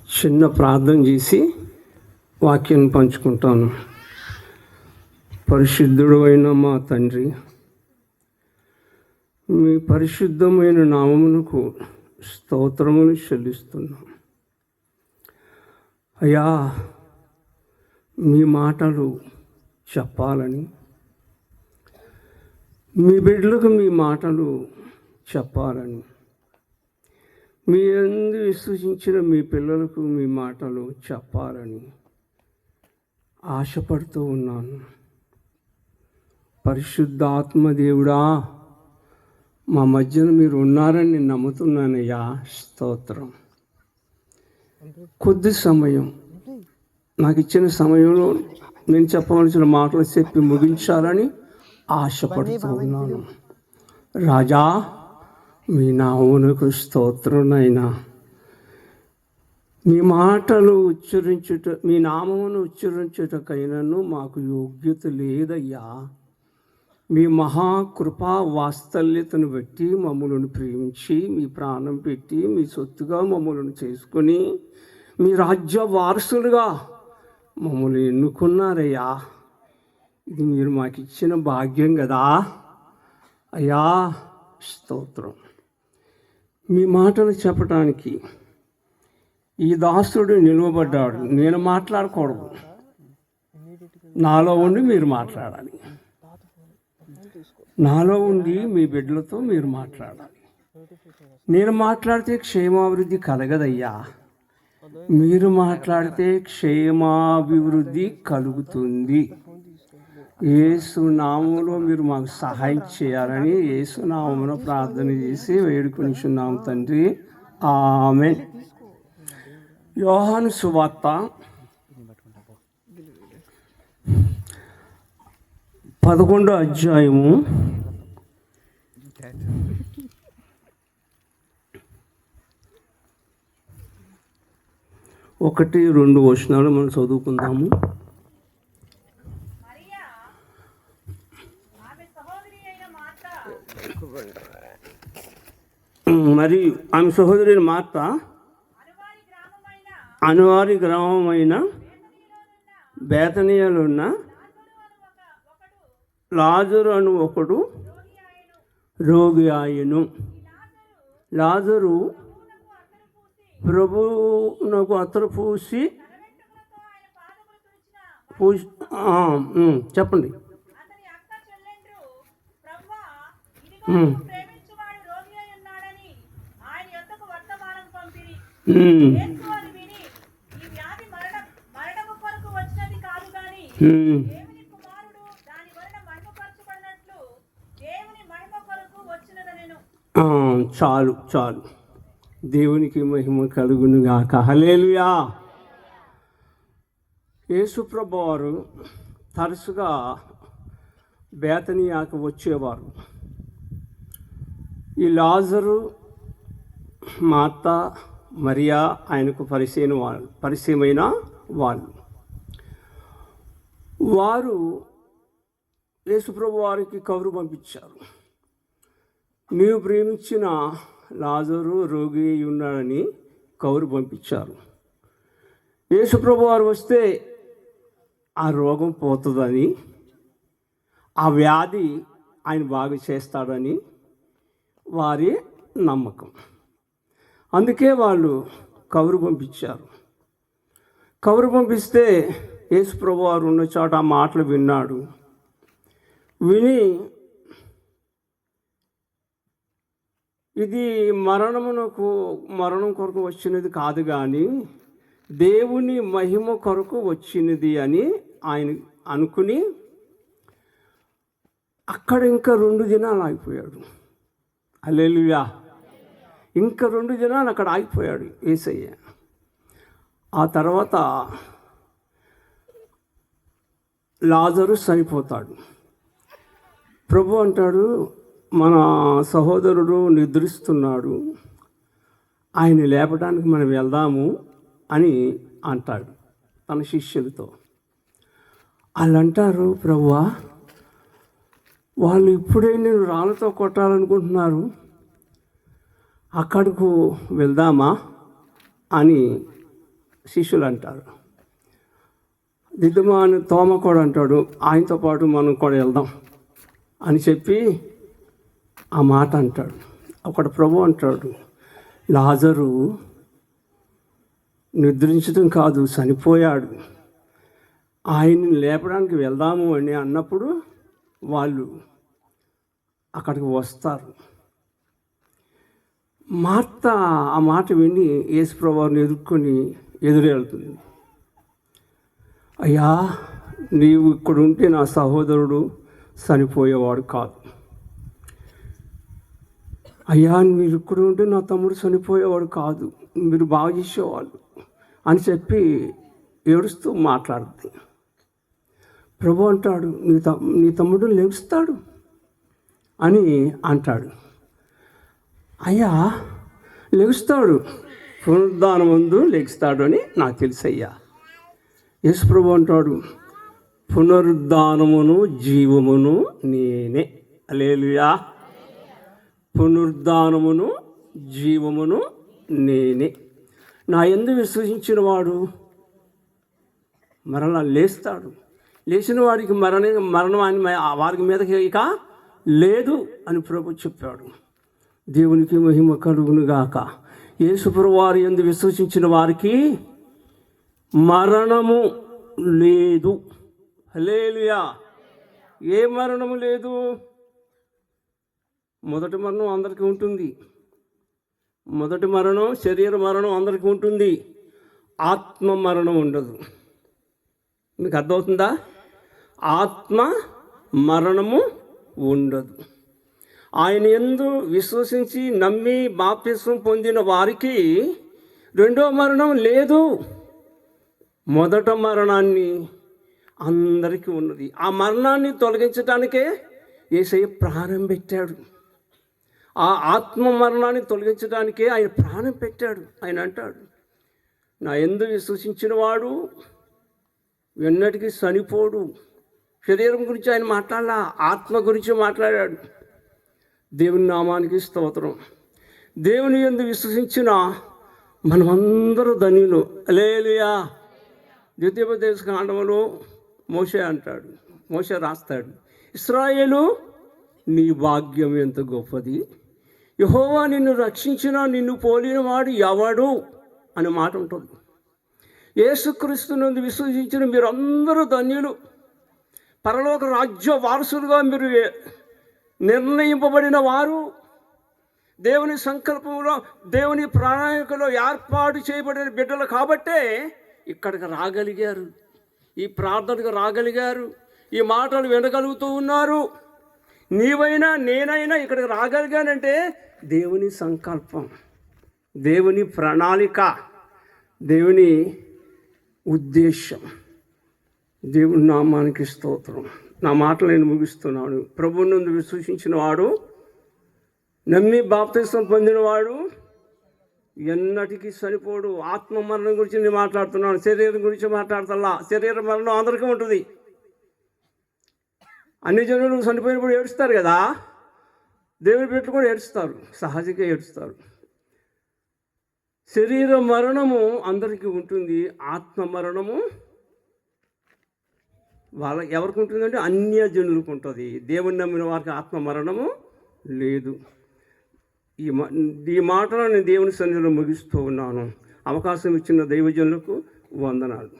చిన్న ప్రార్థన చేసి వాక్యాన్ని పంచుకుంటాను. పరిశుద్ధుడు అయిన మా తండ్రి, మీ పరిశుద్ధమైన నామమునకు స్తోత్రములు చెల్లిస్తున్నాం. అయ్యా, మీ మాటలు చెప్పాలని, మీ బిడ్డలకు మీ మాటలు చెప్పాలని, మీ యందు విశ్వసించిన మీ పిల్లలకు మీ మాటలు చెప్పాలని ఆశపడుతూ ఉన్నాను. పరిశుద్ధాత్మ దేవుడా, మా మధ్యన మీరు ఉన్నారని నేను నమ్ముతున్నానయ్యా. స్తోత్రం. కొద్ది సమయం, నాకు ఇచ్చిన సమయంలో నేను చెప్పవలసిన మాటలు చెప్పి ముగించాలని ఆశపడుతూ ఉన్నాను. రాజా, మీ నామమునకు స్తోత్రనైనా. మీ మాటలు ఉచ్చరించుట, మీ నామమును ఉచ్చరించుటకైనను మాకు యోగ్యత లేదయ్యా. మీ మహాకృపా వాత్సల్యతను బట్టి మమ్మలను ప్రేమించి మీ ప్రాణం పెట్టి మీ సొత్తుగా మమ్మలను చేసుకొని మీ రాజ్య వారసులుగా మమ్మల్ని ఎన్నుకున్నారయ్యా. ఇది మీరు మాకు ఇచ్చిన భాగ్యం కదా అయ్యా. స్తోత్రం. మీ మాటలు చెప్పడానికి ఈ దాసుడు నిలువబడ్డాడు. నేను మాట్లాడకూడదు, నాలో ఉండి మీరు మాట్లాడాలి. నాలో ఉండి మీ బిడ్డలతో మీరు మాట్లాడాలి. నేను మాట్లాడితే క్షేమాభివృద్ధి కలగదయ్యా. మీరు మాట్లాడితే క్షేమాభివృద్ధి కలుగుతుంది. యేసు నామములో మీరు మాకు సహాయం చేయాలని యేసు నామములో ప్రార్థన చేసి వేడుకొనిచున్నాం తండ్రి. ఆమేన్. యోహాను సువార్త 11వ అధ్యాయము 1-2 వచనాలు మనం చదువుకుందాము. మరియు ఆమె సహోదరి మార్త అనువారి గ్రామమైన బేతనీయలో ఉన్న లాజరు అను ఒకడు రోగి ఆయను. లాజరు ప్రభువునకు అత్తరు చెప్పండి. చాలు చాలు. దేవునికి మహిమ కలుగును గాక. హల్లెలూయా. యేసుప్రభు వారు తరచుగా బేతనీయాకు వచ్చేవారు. ఈ లాజరు, మార్త, మరియా ఆయనకు పరిచయమైన వాళ్ళు. వారు యేసుప్రభు వారికి కబురు పంపించారు. నీవు ప్రేమించిన లాజరు రోగి ఉన్నాడని కబురు పంపించారు. యేసుప్రభు వారు వస్తే ఆ రోగం పోతుందని, ఆ వ్యాధి ఆయన బాగు చేస్తాడని వారి నమ్మకం. అందుకే వాళ్ళు కబురు పంపించారు. కబురు పంపిస్తే యేసుప్రభు వారు ఉన్న చోట ఆ మాటలు విన్నాడు. విని ఇది మరణం కొరకు వచ్చినది కాదు కానీ దేవుని మహిమ కొరకు వచ్చినది అని ఆయన అనుకుని అక్కడ ఇంకా 2 దినాలు ఆగిపోయాడు. హల్లెలూయా. ఇంకా 2 దినాలు అక్కడ ఆగిపోయాడు యేసయ్య. ఆ తర్వాత లాజరు చనిపోతాడు. ప్రభు అంటాడు, మన సహోదరుడు నిద్రిస్తున్నాడు, ఆయన లేపడానికి మనం వెళ్దాము అని అంటాడు తన శిష్యులతో. వాళ్ళు అంటారు, ప్రభువా, వాళ్ళు ఇప్పుడే నేను రాళ్ళతో కొట్టాలనుకుంటున్నారు, అక్కడకు వెళ్దామా అని శిష్యులు అంటారు. దిద్దుమాను తోమ కూడా అంటాడు, ఆయనతో పాటు మనం కూడా వెళ్దాం అని చెప్పి ఆ మాట అంటాడు. అక్కడ ప్రభు అంటాడు, లాజరు నిద్రించడం కాదు, చనిపోయాడు, ఆయన్ని లేపడానికి వెళ్దాము అని అన్నప్పుడు వాళ్ళు అక్కడికి వస్తారు. మార్త ఆ మాట విని యేసు ప్రభువుని ఎదుర్కొని ఎదురెళ్తుంది. అయ్యా, నీవు ఇక్కడ ఉంటే నా సహోదరుడు చనిపోయేవాడు కాదు. అయ్యా, మీరు ఇక్కడ ఉంటే నా తమ్ముడు చనిపోయేవాడు కాదు, మీరు బాగా చేసేవాళ్ళు అని చెప్పి ఏడుస్తూ మాట్లాడుతుంది. ప్రభు అంటాడు, నీ తమ్ముడు లేస్తాడు అని అంటాడు. అయ్యా, లెగుస్తాడు, పునరుద్ధానం ముందు లెగుస్తాడు అని నాకు తెలుసయ్యా. యేసు ప్రభు అంటాడు, పునరుద్ధానమును జీవమును నేనే. హల్లెలూయా. పునరుద్ధానమును జీవమును నేనే. నా యందు విశ్వసించిన వాడు మరలా లేస్తాడు. లేచిన వాడికి మరణం అని వారికి మీదకి ఇక లేదు అని ప్రభు చెప్పాడు. దేవునికి మహిమ కలుగును గాక. యేసు ప్రభువు వారి యందు విశ్వసించిన వారికి మరణము లేదు. హల్లెలూయా. ఏ మరణము లేదు? మొదటి మరణం అందరికీ ఉంటుంది. మొదటి మరణం శరీర మరణం అందరికీ ఉంటుంది. ఆత్మ మరణం ఉండదు. మీకు అర్థమవుతుందా? ఆత్మ మరణము ఉండదు. ఆయన యందు విశ్వసించి నమ్మి బాప్తిస్మం పొందిన వారికి రెండో మరణం లేదు. మొదట మరణాన్ని అందరికీ ఉన్నది. ఆ మరణాన్ని తొలగించడానికే యేసయ్య ప్రాణం పెట్టాడు. ఆ ఆత్మ మరణాన్ని తొలగించడానికే ఆయన ప్రాణం పెట్టాడు. ఆయన అంటాడు, నా యందు విశ్వసించిన వాడు ఎన్నటికీ చనిపోడు. శరీరం గురించి ఆయన మాట్లాడాల, ఆత్మ గురించి మాట్లాడాడు. దేవుని నామానికి స్తోత్రం. దేవుని యందు విశ్వసించిన మనమందరూ ధన్యులు. హల్లెలూయా. ద్వితీయోపదేశ కాండములో మోషే అంటాడు, మోషే రాస్తాడు, ఇశ్రాయేలు నీ భాగ్యం ఎంత గొప్పది, యెహోవా నిన్ను రక్షించిన నిన్ను పోలిన వాడు ఎవడు అనే మాట ఉంటుంది. యేసుక్రీస్తునందు విశ్వసించిన మీరందరూ ధన్యులు. పరలోక రాజ్య వారసులుగా మీరు నిర్ణయింపబడిన వారు. దేవుని సంకల్పంలో, దేవుని ప్రణాళికలో ఏర్పాటు చేయబడిన బిడ్డలు కాబట్టే ఇక్కడికి రాగలిగారు, ఈ ప్రార్థనకు రాగలిగారు, ఈ మాటలు వినగలుగుతూ ఉన్నారు. నీవైనా నేనైనా ఇక్కడికి రాగలిగానంటే దేవుని సంకల్పం, దేవుని ప్రణాళిక, దేవుని ఉద్దేశం. దేవుని నామానికి స్తోత్రం. నా మాటలు నేను ముగిస్తున్నాను. ప్రభువు నందు విశ్వసించిన వాడు, నమ్మి బాప్తిస్మం పొందినవాడు ఎన్నటికీ చనిపోడు. ఆత్మ మరణం గురించి నేను మాట్లాడుతున్నాను, శరీరం గురించి మాట్లాడుతున్నా. శరీర మరణం అందరికీ ఉంటుంది. అన్ని జనులు చనిపోయినప్పుడు ఏడుస్తారు కదా, దేవుని బిడ్డలు కూడా ఏడుస్తారు, సహజంగా ఏడుస్తారు. శరీర మరణము అందరికీ ఉంటుంది. ఆత్మ మరణము ఎవరికి ఉంటుందంటే అన్యజనులకు ఉంటుంది. దేవుని నమ్మిన వారికి ఆత్మ మరణము లేదు. ఈ మాటలను నేను దేవుని సన్నిధిలో ముగిస్తూ ఉన్నాను. అవకాశం ఇచ్చిన దైవజనులకు వందనాలు.